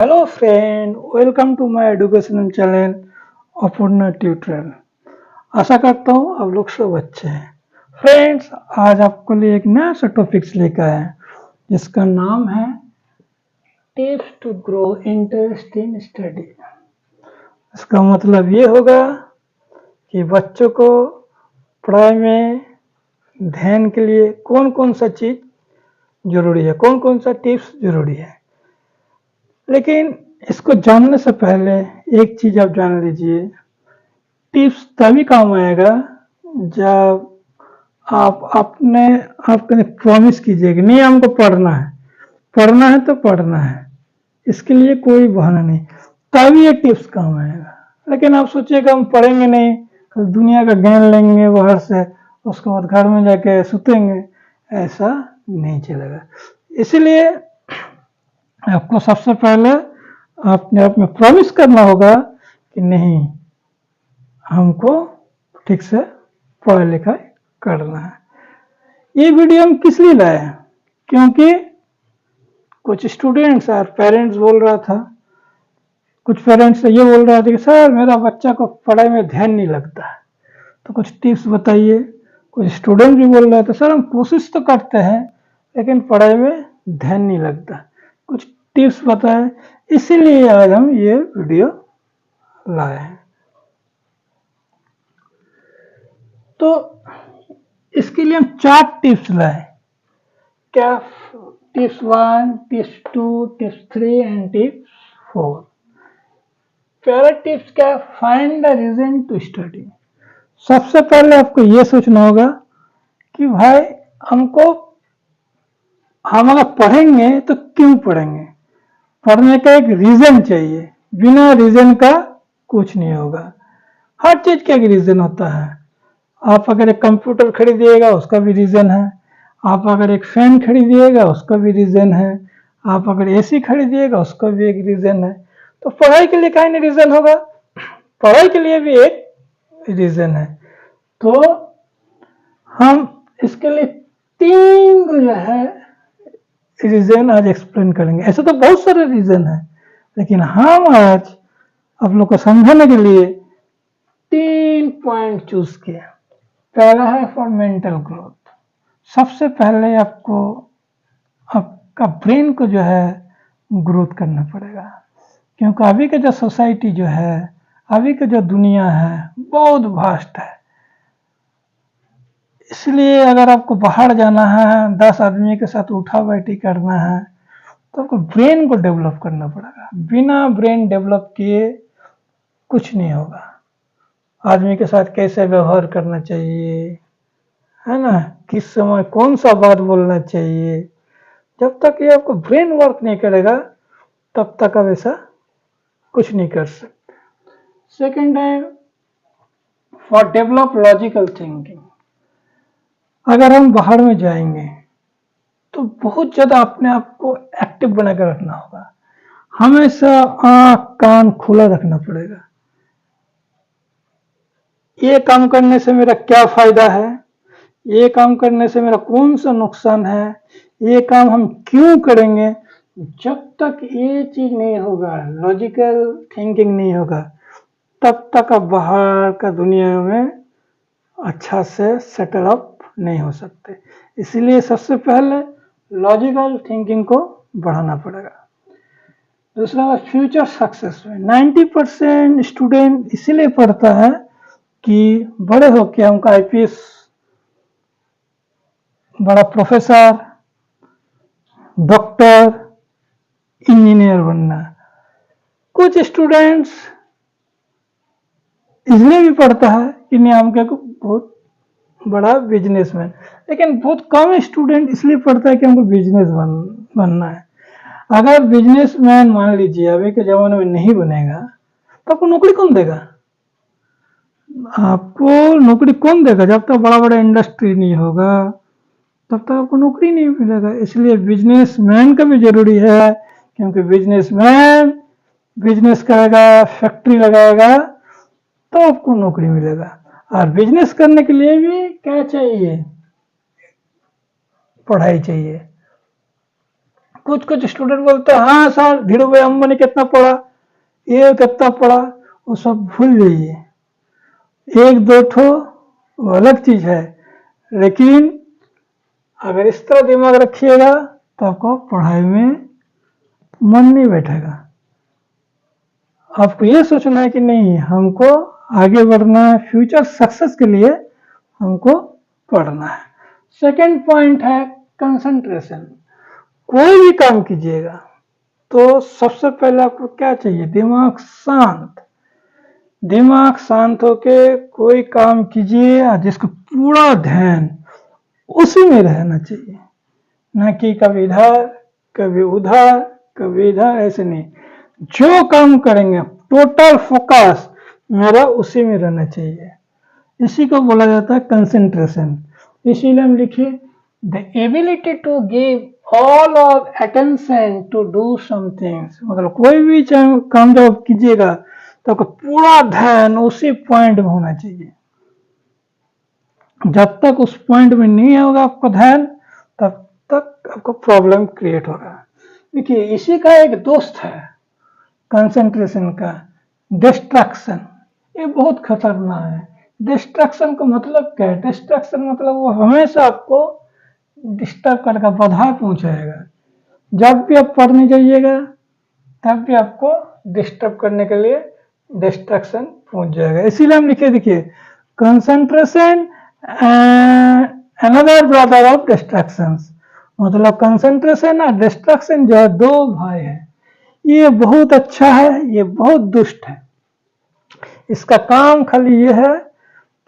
Hello friend, welcome to my educational channel Apurna tutorial. आशा करता हूँ आप लोग सब अच्छे हैं। फ्रेंड्स, आज आपको लिए एक नया सा टॉपिक्स लेकर आए हैं जिसका नाम है tips to grow interest in study. इसका मतलब ये होगा कि बच्चों को पढ़ाई में ध्यान के लिए कौन कौन सा चीज़ जरूरी है, कौन कौन सा टिप्स जरूरी है। लेकिन इसको जानने से पहले एक चीज आप जान लीजिए, टिप्स तभी काम आएगा जब आप अपने आपने प्रॉमिस कीजिएगा नहीं हमको पढ़ना है तो पढ़ना है, इसके लिए कोई बहाना नहीं, तभी ये टिप्स काम आएगा। लेकिन आप सोचिएगा हम पढ़ेंगे नहीं, कल दुनिया का ज्ञान लेंगे बाहर से, उसके बाद घर में जाके सुतेंगे, ऐसा नहीं चलेगा। इसीलिए आपको सबसे पहले अपने आप में प्रॉमिस करना होगा कि नहीं, हमको ठीक से पढ़ाई लिखाई करना है। ये वीडियो हम किस लिए लाए हैं? क्योंकि कुछ स्टूडेंट्स और पेरेंट्स बोल रहा था, कुछ पेरेंट्स ये बोल रहा था कि सर मेरा बच्चा को पढ़ाई में ध्यान नहीं लगता है, तो कुछ टिप्स बताइए। कुछ स्टूडेंट भी बोल रहा था सर हम कोशिश तो करते हैं लेकिन पढ़ाई में ध्यान नहीं लगता, कुछ टिप्स बताएं। इसीलिए आज हम ये वीडियो लाए हैं। तो इसके लिए हम 4 टिप्स लाए। क्या? Tips 1, tips 2, tips 3 and tips 4। पहला टिप्स क्या? Find the reason to study. सबसे पहले आपको ये सोचना होगा कि भाई हम अगर पढ़ेंगे तो क्यों पढ़ेंगे। पढ़ने का एक रीजन चाहिए, बिना रीजन का कुछ नहीं होगा। हर चीज का एक रीजन होता है। आप अगर एक कंप्यूटर खरीदिएगा उसका भी रीजन है, आप अगर एक फैन खरीदिएगा उसका भी रीजन है, आप अगर एसी खरीदिएगा उसका भी एक रीजन है। तो पढ़ाई के लिए कहीं नहीं रीजन होगा, पढ़ाई के लिए भी एक रीजन है। तो हम इसके लिए 3 जो है रीजन आज एक्सप्लेन करेंगे। ऐसे तो बहुत सारे रीजन है, लेकिन हम आज आप लोग को समझाने के लिए 3 पॉइंट चूज किया। पहला है फॉर मेंटल ग्रोथ। सबसे पहले आपको आपका ब्रेन को जो है ग्रोथ करना पड़ेगा, क्योंकि अभी का जो सोसाइटी जो है, अभी का जो दुनिया है बहुत वास्ट है। इसलिए अगर आपको बाहर जाना है, 10 आदमी के साथ उठा बैठी करना है, तो आपको ब्रेन को डेवलप करना पड़ेगा। बिना ब्रेन डेवलप किए कुछ नहीं होगा। आदमी के साथ कैसे व्यवहार करना चाहिए, है ना, किस समय कौन सा बात बोलना चाहिए, जब तक ये आपको ब्रेन वर्क नहीं करेगा तब तक आप ऐसा कुछ नहीं कर सकते। सेकेंड है फॉर डेवलप लॉजिकल थिंकिंग। अगर हम बाहर में जाएंगे तो बहुत ज्यादा अपने आप को एक्टिव बनाकर रखना होगा। हमेशा आंख कान खुला रखना पड़ेगा। ये काम करने से मेरा क्या फायदा है, ये काम करने से मेरा कौन सा नुकसान है, ये काम हम क्यों करेंगे। जब तक ये चीज नहीं होगा, लॉजिकल थिंकिंग नहीं होगा, तब तक आप बाहर का दुनिया में अच्छा से सेटल अप नहीं हो सकते। इसीलिए सबसे पहले लॉजिकल थिंकिंग को बढ़ाना पड़ेगा। दूसरा फ्यूचर सक्सेस में 90% स्टूडेंट इसीलिए पढ़ता है कि बड़े होकर हमको आईपीएस, बड़ा प्रोफेसर, डॉक्टर, इंजीनियर बनना। कुछ स्टूडेंट्स इसलिए भी पढ़ता है कि नहीं हमको बहुत बड़ा बिजनेसमैन, लेकिन बहुत कम स्टूडेंट इसलिए पढ़ता है कि हमको बिजनेस बनना है। अगर बिजनेसमैन मान लीजिए अभी के जमाने में नहीं बनेगा तो आपको नौकरी कौन देगा? आपको नौकरी कौन देगा? जब तक बड़ा बड़ा इंडस्ट्री नहीं होगा तब तक आपको नौकरी नहीं मिलेगा। इसलिए बिजनेसमैन का भी जरूरी है, क्योंकि बिजनेसमैन बिजनेस करेगा, फैक्ट्री लगाएगा तो आपको नौकरी मिलेगा। और बिजनेस करने के लिए भी क्या चाहिए? पढ़ाई चाहिए। कुछ कुछ स्टूडेंट बोलते हैं हाँ सर धीरू भाई अंबानी कितना पढ़ा, ये कितना पढ़ा, वो सब भूल जाइए। एक दो ठो वो अलग चीज है, लेकिन अगर इस तरह दिमाग रखिएगा तो आपको पढ़ाई में मन नहीं बैठेगा। आपको ये सोचना है कि नहीं हमको आगे बढ़ना है, फ्यूचर सक्सेस के लिए हमको पढ़ना है। सेकंड पॉइंट है कंसंट्रेशन। कोई भी काम कीजिएगा तो सबसे पहले आपको क्या चाहिए, दिमाग शांत। दिमाग शांत होके कोई काम कीजिए और जिसको पूरा ध्यान उसी में रहना चाहिए, ना कि कभी इधर कभी उधर कभी इधर, ऐसे नहीं। जो काम करेंगे टोटल फोकस मेरा उसी में रहना चाहिए, इसी को बोला जाता है कंसंट्रेशन। इसीलिए हम लिखे the ability to give all of attention to do something. मतलब कोई भी काम जब आप कीजिएगा तो आपका पूरा ध्यान उसी पॉइंट में होना चाहिए। जब तक उस पॉइंट में नहीं होगा आपका ध्यान तब तक आपको प्रॉब्लम क्रिएट होगा। देखिए इसी का एक दोस्त है कंसंट्रेशन का, डिस्ट्रैक्शन। ये बहुत खतरनाक है। डिस्ट्रैक्शन का मतलब क्या है, डिस्ट्रैक्शन मतलब वो हमेशा आपको डिस्टर्ब करके बाधा पहुंचाएगा। जब भी आप पढ़ने जाइएगा तब भी आपको डिस्टर्ब करने के लिए डिस्ट्रैक्शन पहुंच जाएगा। इसीलिए हम लिखे देखिए concentration another brother of distractions. मतलब कंसंट्रेशन और डिस्ट्रैक्शन जो है दो भाई है। ये बहुत अच्छा है, ये बहुत दुष्ट है। इसका काम खाली ये है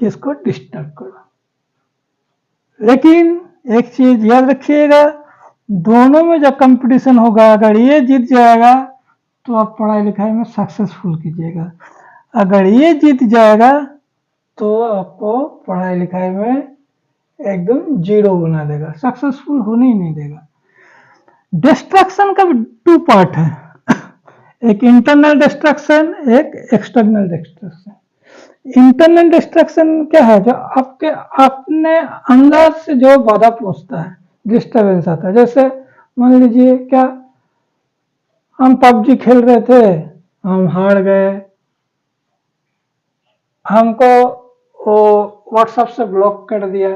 कि इसको डिस्टर्ब करो। लेकिन एक चीज याद रखिएगा, दोनों में जब कंपटीशन होगा अगर ये जीत जाएगा तो आप पढ़ाई लिखाई में सक्सेसफुल कीजिएगा, अगर ये जीत जाएगा तो आपको पढ़ाई लिखाई में एकदम जीरो बना देगा, सक्सेसफुल होने ही नहीं देगा। डिस्ट्रैक्शन का भी टू पार्ट है, एक इंटरनल डिस्ट्रैक्शन एक एक्सटर्नल डिस्ट्रैक्शन। इंटरनल डिस्ट्रैक्शन क्या है, जो आपके अपने अंदर से जो बाधा पहुंचता है, डिस्टर्बेंस आता है। जैसे मान लीजिए क्या हम पबजी खेल रहे थे, हम हार गए, हमको वो व्हाट्सएप से ब्लॉक कर दिया,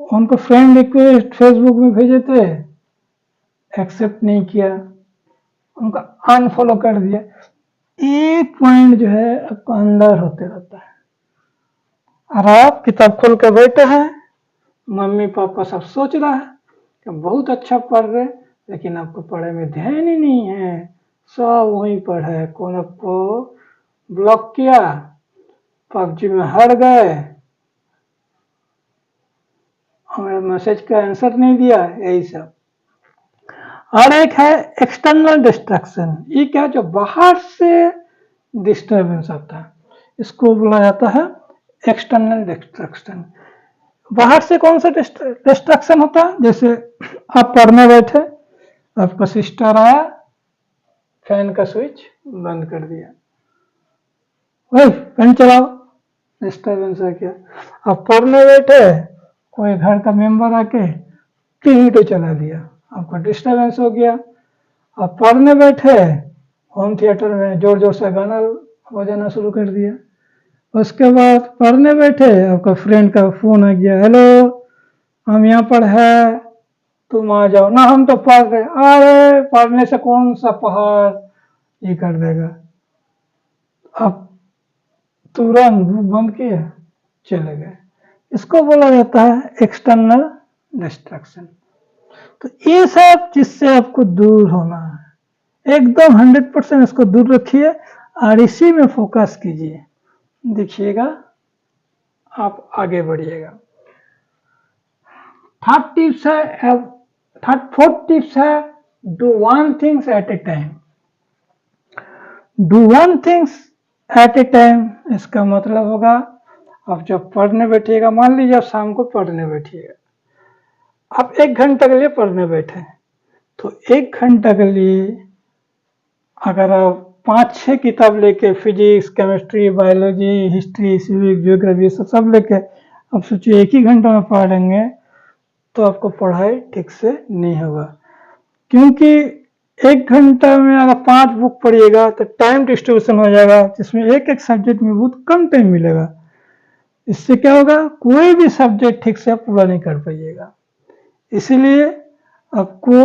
उनको फ्रेंड रिक्वेस्ट फेसबुक में भेजे थे एक्सेप्ट नहीं किया, उनका अनफॉलो कर दिया। एक पॉइंट जो है आपको अंदर होते रहता है, और आप किताब खोल के बैठे हैं, मम्मी पापा सब सोच रहा है कि बहुत अच्छा पढ़ रहे, लेकिन आपको पढ़ाई में ध्यान ही नहीं है, सब वहीं पर है। कौन आपको ब्लॉक किया, पबजी में हार गए, हमारे मैसेज का आंसर नहीं दिया, यही सब। और एक है एक्सटर्नल डिस्ट्रैक्शन। ये क्या, जो बाहर से डिस्टर्बेंस आता है, इसको बोला जाता है एक्सटर्नल डिस्ट्रैक्शन। बाहर से कौन सा डिस्ट्रैक्शन होता है, जैसे आप पढ़ने बैठे, आपका सिस्टर आया, फैन का स्विच बंद कर दिया, वही फैन चलाओ, डिस्टर्बेंस है क्या। आप पढ़ने बैठे, कोई घर का मेंबर आके टीवी तो चला दिया, आपको डिस्टर्बेंस हो गया। आप पढ़ने बैठे, होम थिएटर में जोर जोर से गाना बजाना शुरू कर दिया। उसके बाद पढ़ने बैठे, आपका फ्रेंड का फोन आ गया, हेलो हम यहाँ पर है, तुम आ जाओ ना, हम तो पढ़ रहे। अरे पढ़ने से कौन सा पहाड़ ये कर देगा, आप तुरंत बुक बंद किए चले गए। इसको बोला जाता है एक्सटर्नल डिस्ट्रैक्शन। तो ये सब जिससे आपको दूर होना है, एकदम 100% इसको दूर रखिए और इसी में फोकस कीजिए, देखिएगा आप आगे बढ़िएगा। थर्ड टिप्स है, फोर्थ टिप्स है, do one things at A time. Do one things at A time, इसका मतलब होगा आप जब पढ़ने बैठिएगा, मान लीजिए आप शाम को पढ़ने बैठिएगा, आप 1 घंटे के लिए पढ़ने बैठे, तो 1 घंटा के लिए अगर आप 5-6 किताब लेके, physics chemistry biology history civic geography सब लेके आप सोचिए 1 ही घंटा में पढ़ेंगे तो आपको पढ़ाई ठीक से नहीं होगा। क्योंकि 1 घंटा में अगर 5 बुक पढ़िएगा तो टाइम डिस्ट्रीब्यूशन हो जाएगा, जिसमें एक एक सब्जेक्ट में बहुत कम टाइम मिलेगा। इससे क्या होगा, कोई भी सब्जेक्ट ठीक से पूरा नहीं कर पाइएगा। इसीलिए आपको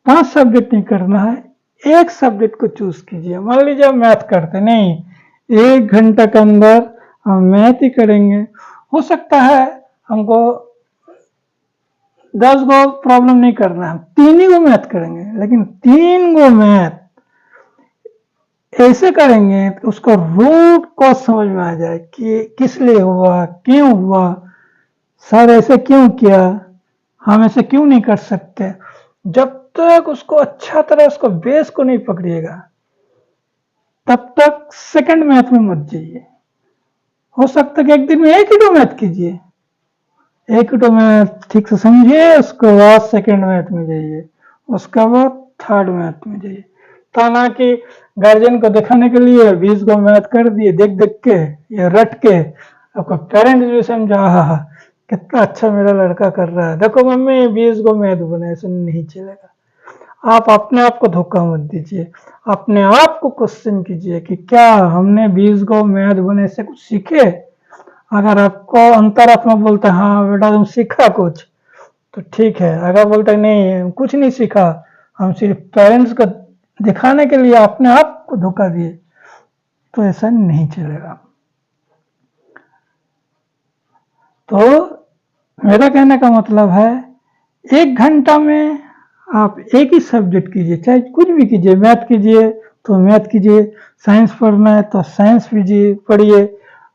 5 सब्जेक्ट नहीं करना है, एक सब्जेक्ट को चूज कीजिए। मान लीजिए आप मैथ करते नहीं, 1 घंटा के अंदर हम मैथ ही करेंगे। हो सकता है हमको 10 गो प्रॉब्लम नहीं करना है, 3 ही गो मैथ करेंगे, लेकिन 3 गो मैथ ऐसे करेंगे कि उसका रूट कॉज समझ में आ जाए कि किस लिए हुआ, क्यों हुआ, सर ऐसे क्यों किया, हम ऐसे क्यों नहीं कर सकते। जब तक उसको अच्छा तरह उसको बेस को नहीं पकड़िएगा तब तक सेकंड मैथ में मत जाइए। हो सकता है कि एक दिन में एक ही दो मैथ कीजिए, एक तो मैथ ठीक से समझिए, उसके बाद सेकंड मैथ में जाइए, उसके बाद थर्ड मैथ में जाइए। ताना कि गार्जियन को दिखाने के लिए 20 गो मैथ कर दिए देख देख के या रट के, आपका पेरेंट्स भी समझा हा कितना अच्छा मेरा लड़का कर रहा है, देखो मम्मी 20 गो मैथ बने। ऐसे नहीं चलेगा। आप अपने आप को धोखा मत दीजिए, अपने आप को क्वेश्चन कीजिए कि क्या हमने 20 गो मैथ बने से कुछ सीखे। अगर आपको अंतरात्मा बोलता है हाँ बेटा तुम सीखा कुछ, तो ठीक है। अगर बोलता है नहीं कुछ नहीं सीखा, हम सिर्फ पेरेंट्स को दिखाने के लिए अपने आप को धोखा दिए, तो ऐसा नहीं चलेगा। तो मेरा कहने का मतलब है 1 घंटा में आप एक ही सब्जेक्ट कीजिए, चाहे कुछ भी कीजिए। मैथ कीजिए तो मैथ कीजिए, साइंस पढ़ना है तो साइंस पढ़िए,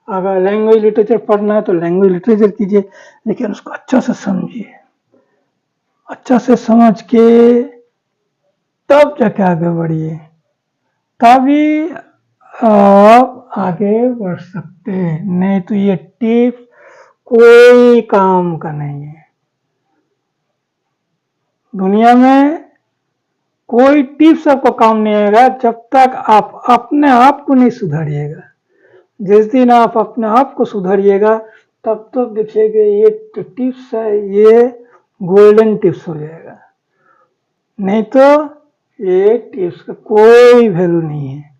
अगर लैंग्वेज लिटरेचर पढ़ना है तो लैंग्वेज लिटरेचर कीजिए, लेकिन उसको अच्छा से समझिए। अच्छा से समझ के तब जाके आगे बढ़िए, तभी आप आगे बढ़ सकते हैं। नहीं तो ये टिप्स कोई काम का नहीं है। दुनिया में कोई टिप्स आपको काम नहीं आएगा जब तक आप अपने आप को नहीं सुधारिएगा। जिस दिन आप अपने आप को सुधारिएगा तब तक देखिएगा ये टिप्स है, ये गोल्डन टिप्स हो जाएगा। नहीं तो ये टिप्स का कोई वैल्यू नहीं है।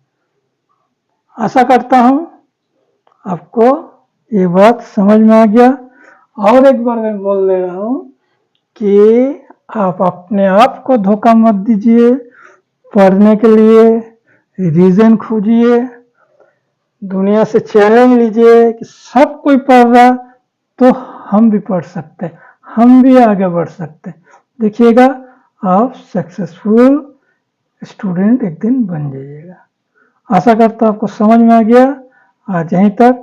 आशा करता हूं आपको ये बात समझ में आ गया। और एक बार मैं बोल दे रहा हूं कि आप अपने आप को धोखा मत दीजिए। पढ़ने के लिए रीजन खोजिए, दुनिया से चैलेंज लीजिए कि सब कोई पढ़ रहा तो हम भी पढ़ सकते हैं, हम भी आगे बढ़ सकते हैं। देखिएगा आप सक्सेसफुल स्टूडेंट एक दिन बन जाइएगा। आशा करता हूं आपको समझ में आ गया। आज यहीं तक।